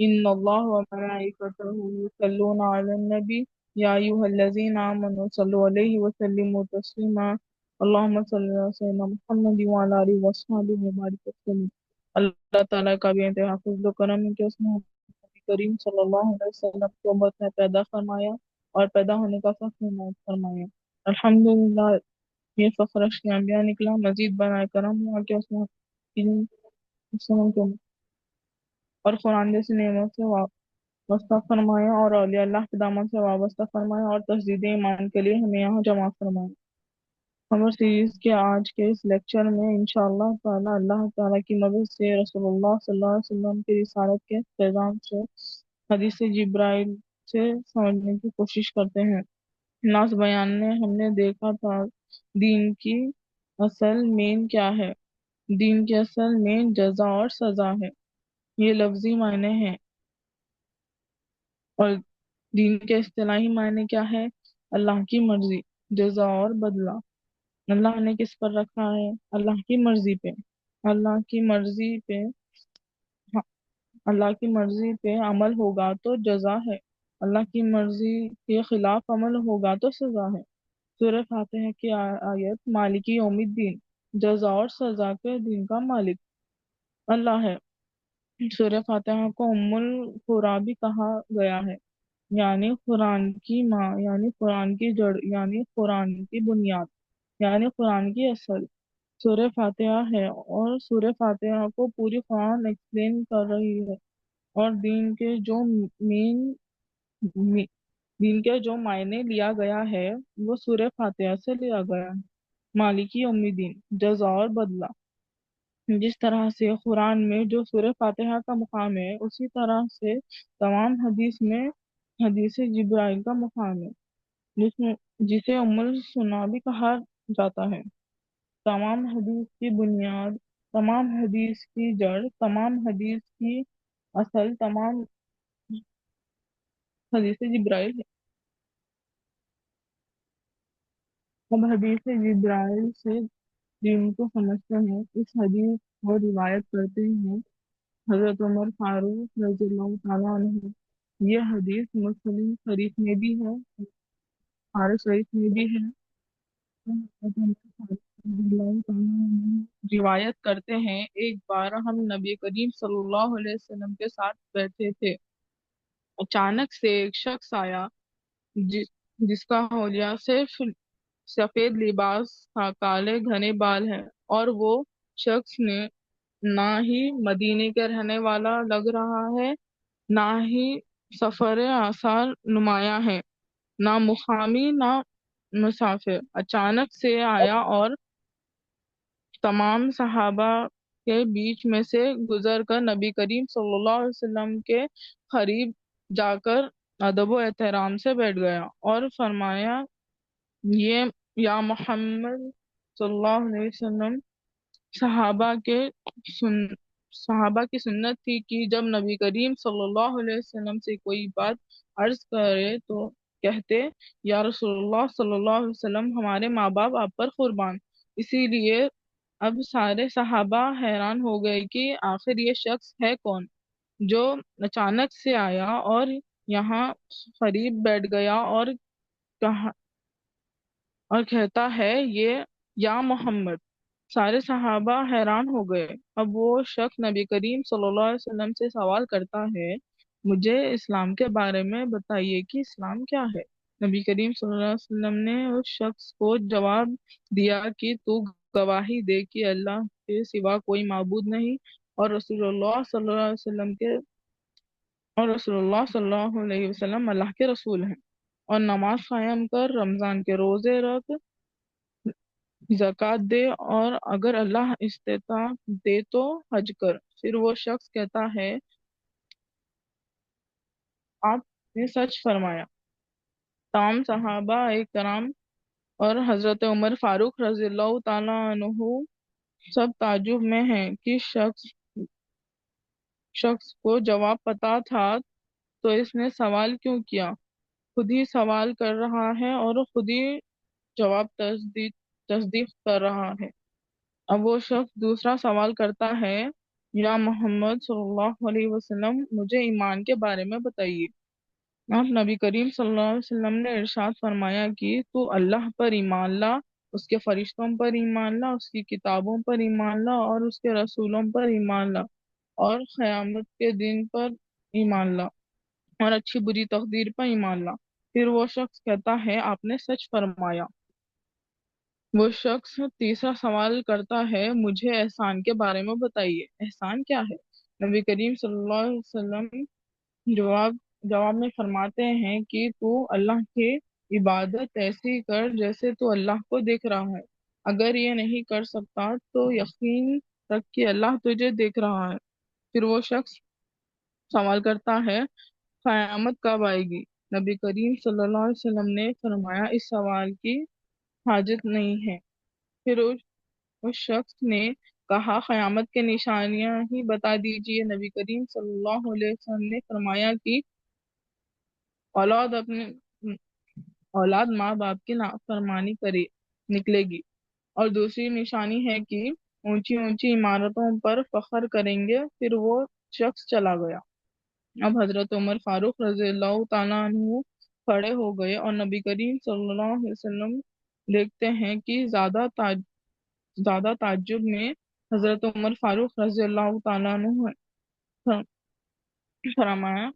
إن الله وملائكته يصلون على النبي يا أيها الذين آمنوا صلوا عليه وسلموا تسليما اللهم صل على سيدنا محمد وعلى آله وصحبه وبارك وسلم اللہ تعالیٰ کا بھی انتہا فضل و کرم ہے کہ اس نے نبی کریم صلی اللہ علیہ وسلم کو امت میں پیدا فرمایا اور پیدا ہونے کا فخر عنایت فرمایا۔ الحمدللہ، یہ فخر انبیاء نکلا، مزید برائے کرم ہوا کہ اس نے وسلم کو اور قرآن جیسی نعمت سے وابستہ فرمایا اور اولیاء اللہ کے دامن سے وابستہ فرمایا اور تجدید ایمان کے لیے ہمیں یہاں جمع فرمایا۔ خبر سیریز کے آج کے اس لیکچر میں انشاءاللہ تعالی اللہ تعالیٰ کی مدد سے رسول اللہ صلی اللہ علیہ وسلم کی رسالت کے پیغام سے حدیث جبرائیل سے سمجھنے کی کوشش کرتے ہیں۔ ناز بیان میں ہم نے دیکھا تھا دین کی اصل مین کیا ہے۔ دین کی اصل مین جزا اور سزا ہے، یہ لفظی معنی ہیں، اور دین کے اصطلاحی معنی کیا ہے؟ اللہ کی مرضی، جزا اور بدلہ۔ اللہ نے کس پر رکھا ہے؟ اللہ کی مرضی پہ۔ اللہ کی مرضی پہ اللہ کی مرضی پہ عمل ہوگا تو جزا ہے، اللہ کی مرضی کے خلاف عمل ہوگا تو سزا ہے۔ سورہ فاتحہ کی آیت مالکی یوم الدین، جزا اور سزا کے دین کا مالک اللہ ہے۔ سورہ فاتحہ کو ام القرآ بھی کہا گیا ہے، یعنی قرآن کی ماں، یعنی قرآن کی جڑ، یعنی قرآن کی بنیاد، یعنی قرآن کی اصل سورہ فاتحہ ہے، اور سورہ فاتحہ کو پوری قرآن ایکسپلین کر رہی ہے، اور دین کے جو معنی لیا گیا ہے وہ سورہ فاتحہ سے لیا گیا ہے۔ مالکی یوم الدین، جزا اور بدلہ۔ جس طرح سے قرآن میں جو سورہ فاتحہ کا مقام ہے، اسی طرح سے تمام حدیث میں حدیث جبرائیل کا مقام ہے، جسے ام السنہ بھی کہا جاتا ہے۔ تمام حدیث کی بنیاد، تمام حدیث کی جڑ، تمام حدیث کی اصل، تمام حدیث جبرائیل ہے۔ اب حدیث جبرائیل سے دین کو سمجھتے ہیں، اس حدیث کو روایت کرتے ہیں حضرت عمر فاروق رضی اللہ تعالیٰ عنہ۔ یہ حدیث مسلم شریف میں بھی ہے، بخاری شریف میں بھی ہے۔ حضرت عمر فاروق رضی اللہ تعالیٰ عنہ روایت کرتے ہیں، ایک بار ہم نبی کریم صلی اللہ علیہ وسلم کے ساتھ بیٹھے تھے، اچانک سے ایک شخص آیا جس کا حلیہ صرف سفید لباس تھا، کالے گھنے بال ہیں، اور وہ شخص نے نہ ہی مدینے کے رہنے والا لگ رہا ہے، نہ ہی سفر آثار نمایاں ہے، نہ مقامی نہ مسافر۔ اچانک سے آیا اور تمام صحابہ کے بیچ میں سے گزر کر نبی کریم صلی اللہ علیہ وسلم کے قریب جا کر ادب و احترام سے بیٹھ گیا اور فرمایا، یہ یا محمد صلی اللہ علیہ وسلم۔ صحابہ کے سن صحابہ کی سنت تھی کہ جب نبی کریم صلی اللہ علیہ وسلم سے کوئی بات عرض کرے تو کہتے، یا رسول اللہ صلی اللہ علیہ وسلم، ہمارے ماں باپ آپ پر قربان۔ اسی لیے اب سارے صحابہ حیران ہو گئے کہ آخر یہ شخص ہے کون جو اچانک سے آیا اور یہاں قریب بیٹھ گیا اور کہا اور کہتا ہے، یہ یا محمد۔ سارے صحابہ حیران ہو گئے۔ اب وہ شخص نبی کریم صلی اللہ علیہ وسلم سے سوال کرتا ہے، مجھے اسلام کے بارے میں بتائیے کہ اسلام کیا ہے؟ نبی کریم صلی اللہ علیہ وسلم نے اس شخص کو جواب دیا کہ تو گواہی دے کہ اللہ کے سوا کوئی معبود نہیں، اور رسول اللہ صلی اللہ علیہ وسلم اللہ کے رسول ہیں، اور نماز قائم کر، رمضان کے روزے رکھ، زکوٰۃ دے، اور اگر اللہ استطاعت دے تو حج کر۔ پھر وہ شخص کہتا ہے، آپ نے سچ فرمایا۔ تمام صحابہ کرام اور حضرت عمر فاروق رضی اللہ تعالیٰ عنہ سب تعجب میں ہیں کہ شخص کو جواب پتا تھا تو اس نے سوال کیوں کیا؟ خود ہی سوال کر رہا ہے اور خود ہی جواب تصدیق کر رہا ہے۔ اب وہ شخص دوسرا سوال کرتا ہے، یا محمد صلی اللہ علیہ وسلم مجھے ایمان کے بارے میں بتائیے۔ آپ نبی کریم صلی اللہ علیہ وسلم نے ارشاد فرمایا کہ تو اللہ پر ایمان لا، اس کے فرشتوں پر ایمان لا، اس کی کتابوں پر ایمان لا اور اس کے رسولوں پر ایمان لا، اور قیامت کے دن پر ایمان لا، اور اچھی بری تقدیر پر ایمان لا۔ پھر وہ شخص کہتا ہے آپ نے سچ فرمایا۔ وہ شخص تیسرا سوال کرتا ہے مجھے احسان کے بارے میں بتائیے، احسان کیا ہے؟ نبی کریم صلی اللہ علیہ وسلم جواب جواب میں فرماتے ہیں کہ تو اللہ کی عبادت ایسی کر جیسے تو اللہ کو دیکھ رہا ہے، اگر یہ نہیں کر سکتا تو یقین رکھ کہ اللہ تجھے دیکھ رہا ہے۔ پھر وہ شخص سوال کرتا ہے قیامت کب آئے گی؟ نبی کریم صلی اللہ علیہ وسلم نے فرمایا اس سوال کی حاجت نہیں ہے۔ پھر اس شخص نے کہا قیامت کے نشانیاں ہی بتا دیجیے۔ نبی کریم صلی اللہ علیہ وسلم نے فرمایا کہ اولاد اپنے اولاد ماں باپ کی نافرمانی کرے نکلے گی، اور دوسری نشانی ہے کہ اونچی اونچی عمارتوں پر فخر کریں گے۔ پھر وہ شخص چلا گیا۔ اب حضرت عمر فاروق رضی اللہ تعالیٰ عنہ کھڑے ہو گئے اور نبی کریم صلی اللہ علیہ وسلم دیکھتے ہیں کہ زیادہ تعجب میں حضرت عمر فاروق رضی اللہ تعالیٰ عنہ ہے۔ فرمایا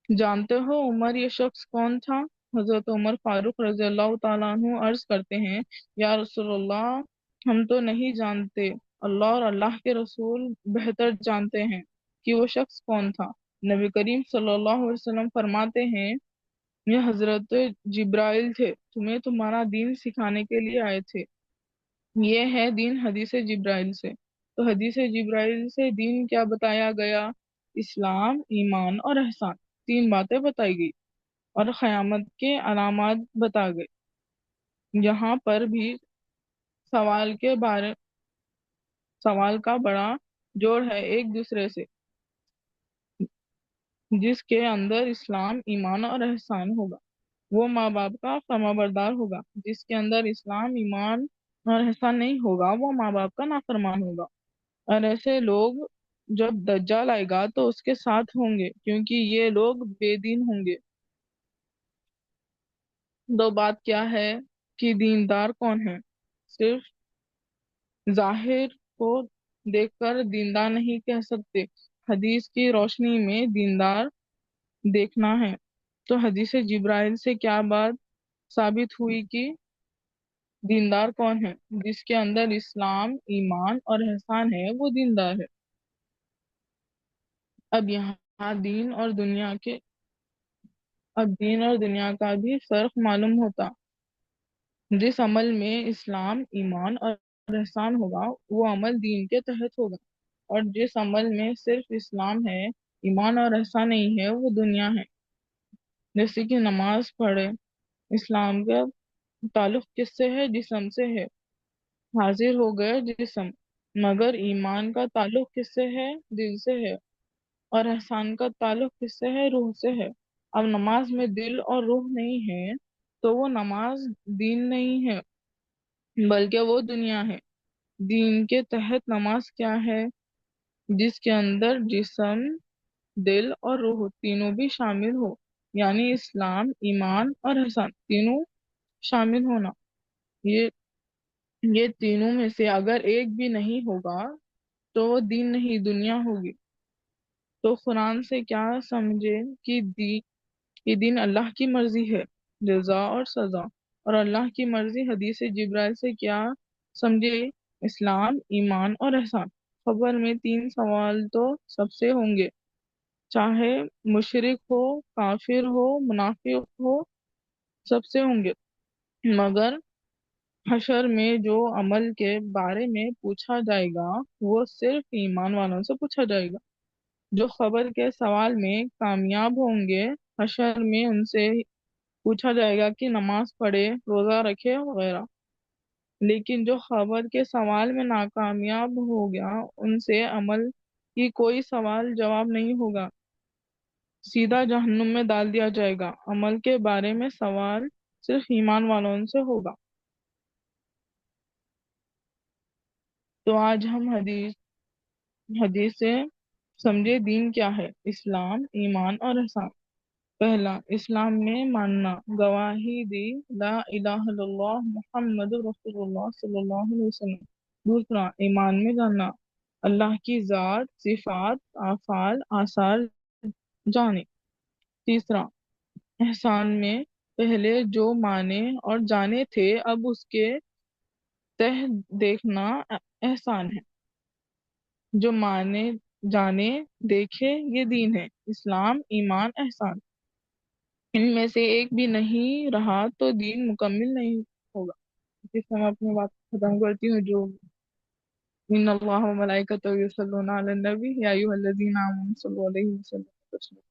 جانتے ہو عمر یہ شخص کون تھا؟ حضرت عمر فاروق رضی اللہ تعالیٰ عنہ عرض کرتے ہیں یا رسول اللہ ہم تو نہیں جانتے، اللہ اور اللہ کے رسول بہتر جانتے ہیں کہ وہ شخص کون تھا۔ نبی کریم صلی اللہ علیہ وسلم فرماتے ہیں یہ حضرت جبرائیل تھے، تمہیں تمہارا دین سکھانے کے لیے آئے تھے۔ یہ ہے دین حدیث جبرائیل سے۔ تو حدیث جبرائیل سے دین کیا بتایا گیا؟ اسلام، ایمان اور احسان، تین باتیں بتائی گئی اور قیامت کے علامات بتا گئے۔ یہاں پر بھی سوال کے بارے سوال کا بڑا جوڑ ہے ایک دوسرے سے، جس کے اندر اسلام، ایمان اور احسان ہوگا وہ ماں باپ کا فرما بردار ہوگا، جس کے اندر اسلام، ایمان اور احسان نہیں ہوگا وہ ماں باپ کا نافرمان ہوگا۔ اور ایسے لوگ جب دجال آئے گا تو اس کے ساتھ ہوں گے، کیونکہ یہ لوگ بے دین ہوں گے۔ دو بات کیا ہے کہ دیندار کون ہے؟ صرف ظاہر کو دیکھ کر دیندار نہیں کہہ سکتے، حدیث کی روشنی میں دیندار دیکھنا ہے۔ تو حدیث جبرائیل سے کیا بات ثابت ہوئی کہ دیندار کون ہے؟ جس کے اندر اسلام، ایمان اور احسان ہے وہ دیندار ہے۔ اب یہاں دین اور دنیا کا بھی فرق معلوم ہوتا۔ جس عمل میں اسلام، ایمان اور احسان ہوگا وہ عمل دین کے تحت ہوگا، اور جس عمل میں صرف اسلام ہے، ایمان اور احسان نہیں ہے وہ دنیا ہے۔ جیسے کہ نماز پڑھے، اسلام کا تعلق کس سے ہے؟ جسم سے ہے، حاضر ہو گیا جسم۔ مگر ایمان کا تعلق کس سے ہے؟ دل سے ہے، اور احسان کا تعلق کس سے ہے؟ روح سے ہے۔ اب نماز میں دل اور روح نہیں ہے تو وہ نماز دین نہیں ہے بلکہ وہ دنیا ہے۔ دین کے تحت نماز کیا ہے؟ جس کے اندر جسم، دل اور روح تینوں بھی شامل ہو، یعنی اسلام، ایمان اور احسان تینوں شامل ہونا۔ یہ یہ تینوں میں سے اگر ایک بھی نہیں ہوگا تو وہ دین نہیں، دنیا ہوگی۔ تو قرآن سے کیا سمجھے کہ یہ دین اللہ کی مرضی ہے، جزا اور سزا، اور اللہ کی مرضی حدیث جبرائیل سے کیا سمجھے؟ اسلام، ایمان اور احسان۔ خبر میں تین سوال تو سب سے ہوں گے، چاہے مشرک ہو، کافر ہو، منافق ہو، سب سے ہوں گے۔ مگر حشر میں جو عمل کے بارے میں پوچھا جائے گا وہ صرف ایمان والوں سے پوچھا جائے گا۔ جو خبر کے سوال میں کامیاب ہوں گے حشر میں ان سے پوچھا جائے گا کہ نماز پڑھے، روزہ رکھے وغیرہ۔ لیکن جو خبر کے سوال میں ناکامیاب ہو گیا ان سے عمل کی کوئی سوال جواب نہیں ہوگا، سیدھا جہنم میں ڈال دیا جائے گا۔ عمل کے بارے میں سوال صرف ایمان والوں سے ہوگا۔ تو آج ہم حدیث سے سمجھے دین کیا ہے۔ اسلام، ایمان اور احسان۔ پہلا، اسلام میں ماننا، گواہی دی لا الہ الا اللہ محمد رسول اللہ صلی اللہ علیہ وسلم۔ دوسرا، ایمان میں جاننا، اللہ کی ذات، صفات، افعال، آثار جانے۔ تیسرا، احسان میں پہلے جو مانے اور جانے تھے اب اس کے تہ دیکھنا احسان ہے۔ جو مانے جانے دیکھے یہ دین ہے۔ اسلام، ایمان، احسان، ان میں سے ایک بھی نہیں رہا تو دین مکمل نہیں ہوگا۔ جس سے میں اپنی بات ختم کرتی ہوں، جو ان اللہ و ملائکتہ یصلون علی النبی یا ایھا الذین آمنوا صلوا علیہ وسلم